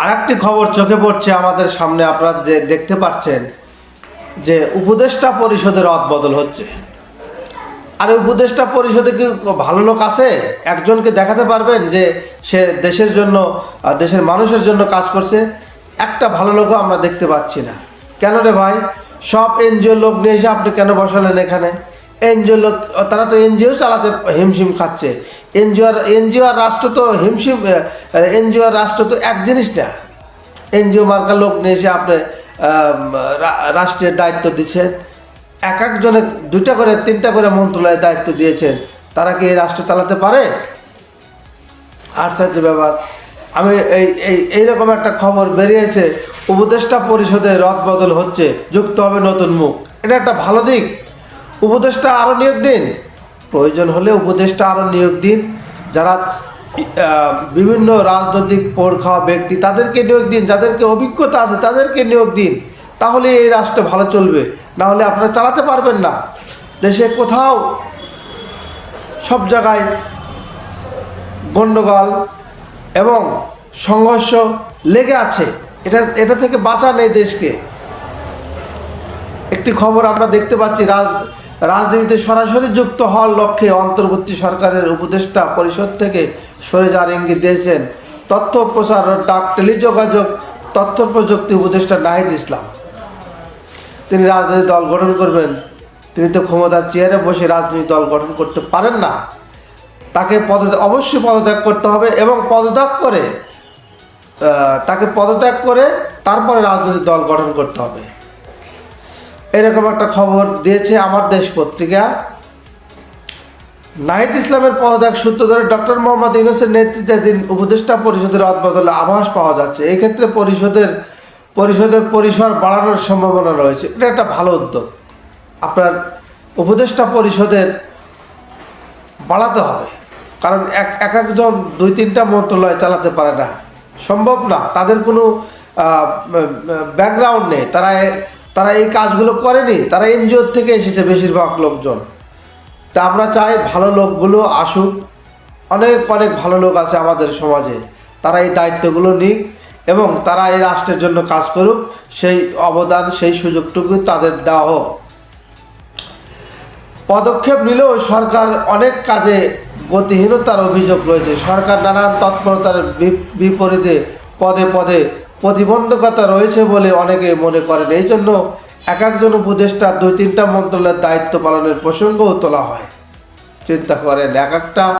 আরেকটি খবর চোখে পড়ছে আমাদের সামনে, আপনারা দেখতে পাচ্ছেন যে উপদেষ্টা পরিষদের রদবদল হচ্ছে। আর উপদেষ্টা পরিষদে কি ভালো লোক আছে? একজনকে দেখাতে পারবেন যে সে দেশের জন্য, দেশের মানুষের জন্য কাজ করছে? একটা ভালো লোকও আমরা দেখতে পাচ্ছি না। কেন রে ভাই? সব এনজিও লোক নিয়ে এসে আপনি কেন বসালেন এখানে? এনজিও লোক, তারা তো এনজিও চালাতে হিমশিম খাচ্ছে। এনজিও আর রাষ্ট্র তো হিমশিম, এনজিও আর রাষ্ট্র তো এক জিনিস না। এনজিও মার্কার লোক নিয়ে এসে আপনি রাষ্ট্রের দায়িত্ব দিচ্ছেন। এক একজনের 2টা করে 3টা করে মন্ত্রণালয়ের দায়িত্ব দিয়েছেন। তারা কি এই রাষ্ট্র চালাতে পারে? আশ্চর্য ব্যাপার। আমি এইরকম একটা খবর বেরিয়েছে, উপদেষ্টা পরিষদে রদবদল হচ্ছে, যুক্ত হবে নতুন মুখ। এটা একটা ভালো দিক। উপদেষ্টা আরও নিয়োগ দিন, প্রয়োজন হলে উপদেষ্টা আরও নিয়োগ দিন। যারা বিভিন্ন রাজনৈতিক পোড় খাওয়া ব্যক্তি, তাদেরকে নিয়োগ দিন। যাদেরকে অভিজ্ঞতা আছে তাদেরকে নিয়োগ দিন। তাহলে এই রাষ্ট্র ভালো চলবে। না হলে আপনারা চালাতে পারবেন না। দেশে কোথাও সব জায়গায় গণ্ডগোল এবং সংঘর্ষ লেগে আছে। এটা থেকে বাঁচা নেই দেশকে। একটি খবর আমরা দেখতে পাচ্ছি, রাজনীতিতে সরাসরি যুক্ত হওয়ার লক্ষ্যে অন্তর্বর্তী সরকারের উপদেষ্টা পরিষদ থেকে সরে যাওয়ার ইঙ্গিত দিয়েছেন তথ্য প্রচার ও টেলিযোগাযোগ তথ্য প্রযুক্তি উপদেষ্টা নাহিদ ইসলাম। তিনি রাজনৈতিক দল গঠন করবেন। তিনি তো ক্ষমতার চেয়ারে বসে রাজনৈতিক দল গঠন করতে পারেন না। তাকে অবশ্যই পদত্যাগ করতে হবে এবং তাকে পদত্যাগ করে তারপরে রাজনৈতিক দল গঠন করতে হবে। এরকম একটা খবর দিয়েছে আমার দেশ পত্রিকা। নাহিদ ইসলামের পদত্যাগ সূত্র ধরে ডক্টর মোহাম্মদ ইউনূসের নেতৃত্বাধীন উপদেষ্টা পরিষদের রদবদলে আভাস পাওয়া যাচ্ছে। এই ক্ষেত্রে পরিষদের পরিসর বাড়ানোর সম্ভাবনা রয়েছে। এটা একটা ভালো উদ্যোগ। আপনার উপদেষ্টা পরিষদের বাড়াতে হবে, কারণ এক একজন 2-3টা মন্ত্রণালয় চালাতে পারে না, সম্ভব না। তাদের কোনো ব্যাকগ্রাউন্ড নেই, তারা এই কাজগুলো করেনি। তারা এনজিও থেকে এসেছে বেশিরভাগ লোকজন। তা আমরা চাই ভালো লোকগুলো আসুক। অনেক ভালো লোক আছে আমাদের সমাজে, তারা এই দায়িত্বগুলো নিক এবং তারা এই রাষ্ট্রের জন্য কাজ করুক। সেই অবদান, সেই সুযোগটুকু তাদের দেওয়া হোক। পদক্ষেপ নিলেও সরকার অনেক কাজে গতিহীনতার অভিযোগ রয়েছে। সরকার নানান তৎপরতার বিপরীতে পদে পদে প্রতিবন্ধকতা রয়েছে বলে অনেকে মনে করেন। এই জন্য একজন উপদেষ্টা 2-3টা মন্ত্রণালয়ের দায়িত্ব পালনের প্রসঙ্গও তোলা হয়। চিন্তা করেন, একটা